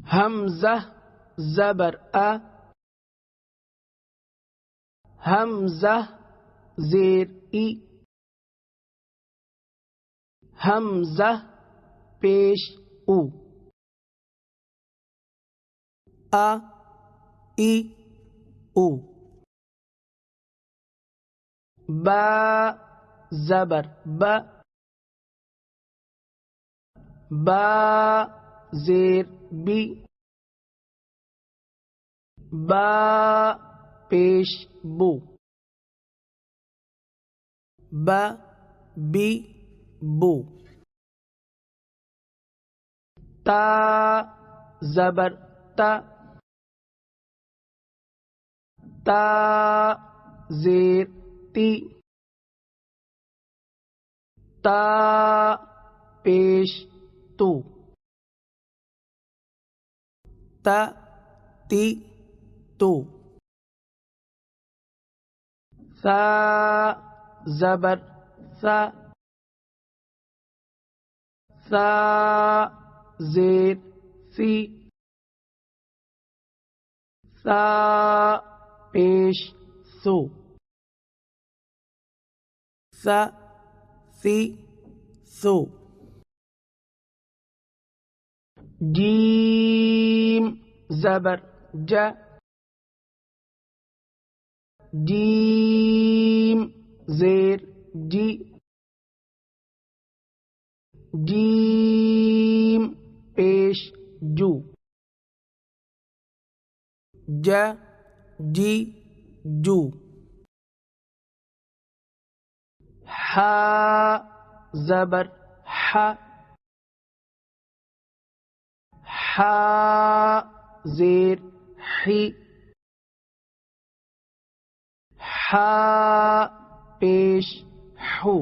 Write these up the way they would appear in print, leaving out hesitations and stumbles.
حمزہ زبر ا، حمزہ زیر ای، حمزہ پیش او، ا ای او، با زبر ب، با زیر بی، با پیش بو، با بی بو، تا زبر تا، تا زیر تی، تا پیش تو، تا تی تو، ثا زبر ثا، ثا زیر سی، ثا پیش سو، ثا سی سو، جیم زبر جا، جیم زیر جی، جیم پیش جو، جا جی جو، حا زبر حا، حا زیر حی، حا پیش حو،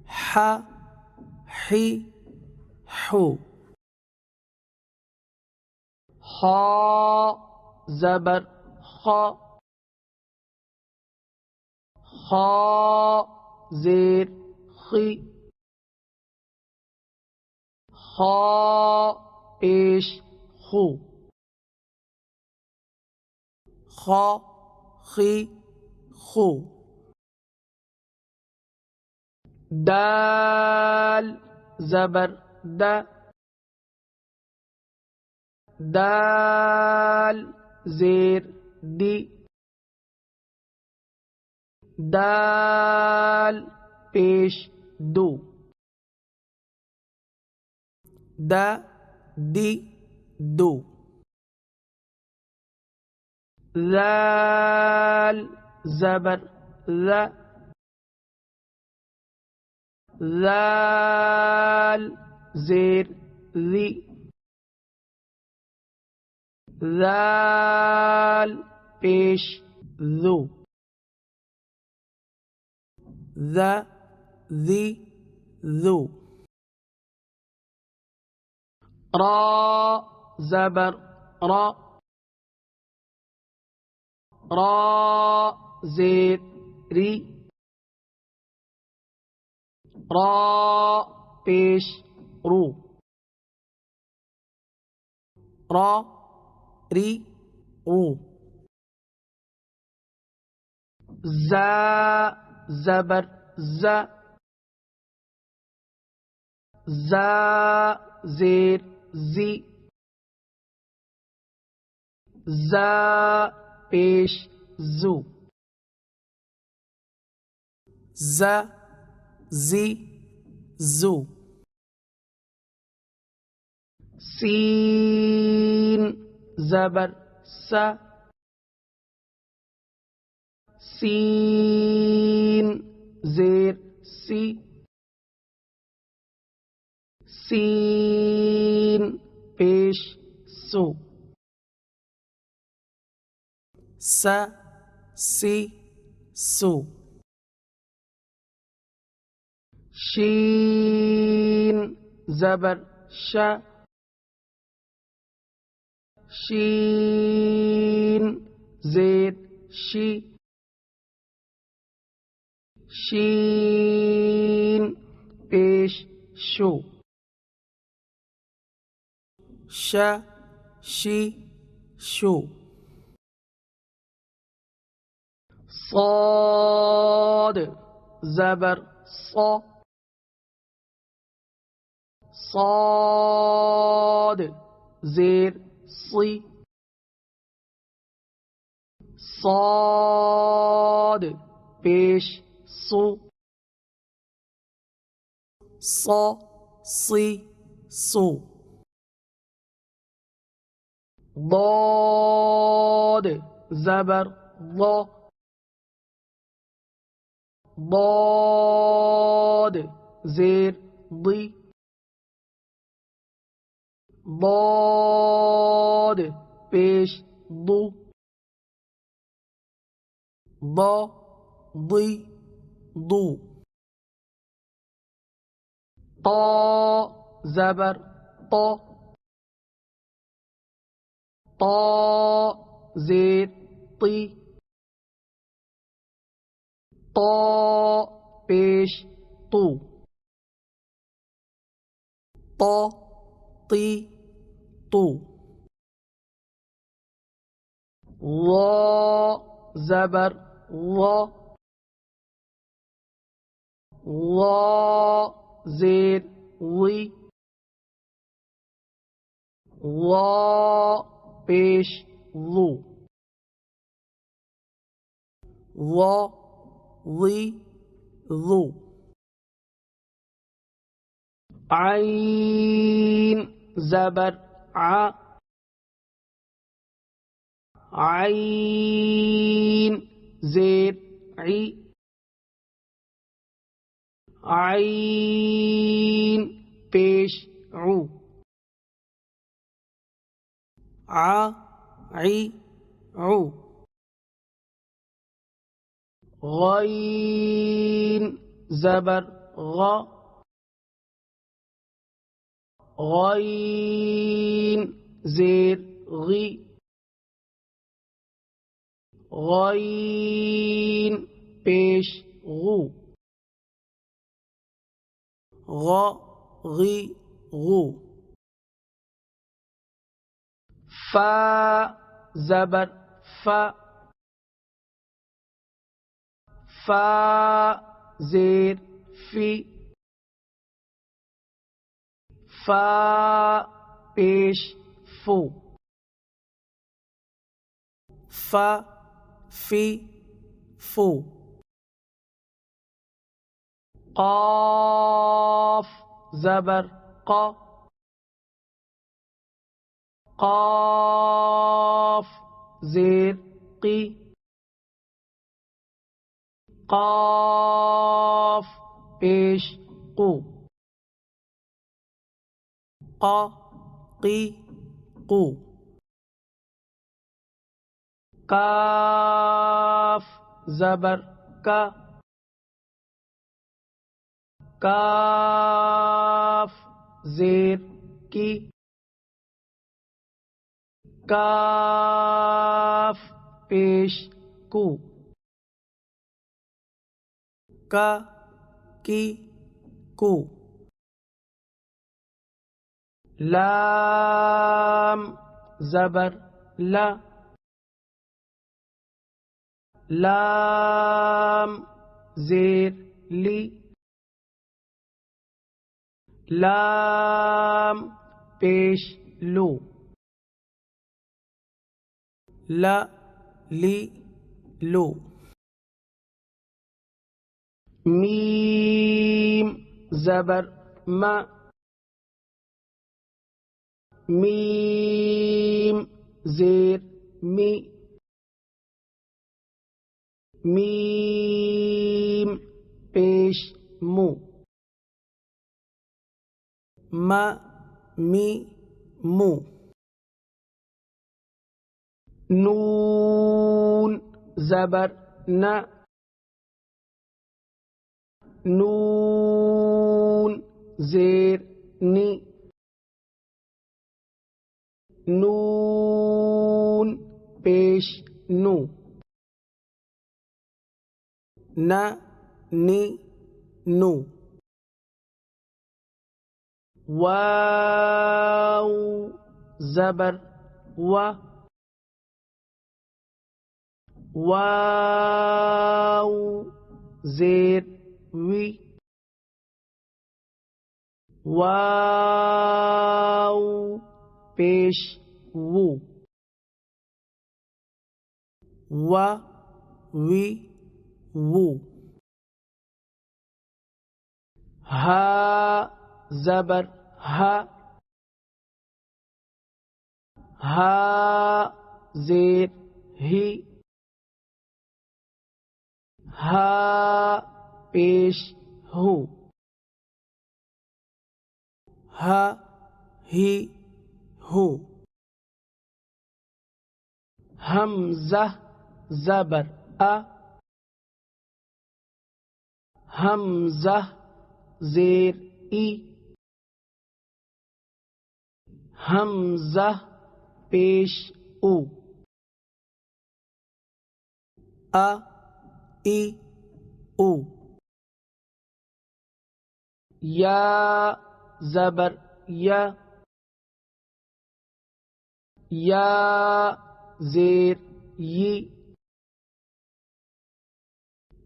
حا حی حو، خا زبر خا، خا زیر خی، خا پیش خو، خا خی خو، دال زبر دا، دال زیر دی، دال پیش دو، دا دی دو، ذال زبر ذا، ذال زیر ذی، ذال پیش ذو، ذا ذی ذو، را زبر را، را زیر ری، را پیش رو، را ری رو، زا زبر زا، زا زیر زی، زا پیش زو، زا زی زو، سین زبر سا، سین زیر سی، سین پیش سو، سا سی سو، شین زبر شا، شین زیر شی، شین پیش شو، ش شی شو صاد زبر صا صاد زیر صی صاد پیش صو صا صی صو ضاد زبر ضا ضاد زیر ضی ضاد پیش ضو ضا ضی ضو طا زبر طا طا زیر طی طا پیش طو طا طی طو ظا زبر ظا ظا زیر ظی ظا پیش ظو ظا ظی ظو عین زبر ع عین زیر عی عین پیش عو ع عی عو غین زبر غا غین زیر غی غین پیش غو غا غی غو فا زبر فا فا زیر فی فا پیش فو فا فی فو قاف زبر قا قاف زیر قی قاف پیش قو قا قی قو کاف زبر کا کاف زیر کی کاف پیش کو کا کی کو لام زبر لا لام زیر لی لام پیش لو لا لی لو میم زبر ما میم زیر می میم پیش مو ما می مو نون زبر نا نون زیر نی نون پیش نو نا نی نو واو زبر و واو زیر وی واو پیش وو و وی وو ہا زبر ہا ہا زیر ہی ہا پیش ہو ہا ہی ہو حمزہ زبر ا حمزہ زیر ای حمزہ پیش او ای او یا زبر یا یا زیر یی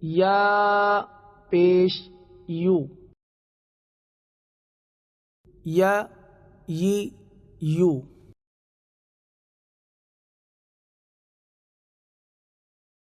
یا پیش یو یا یی یو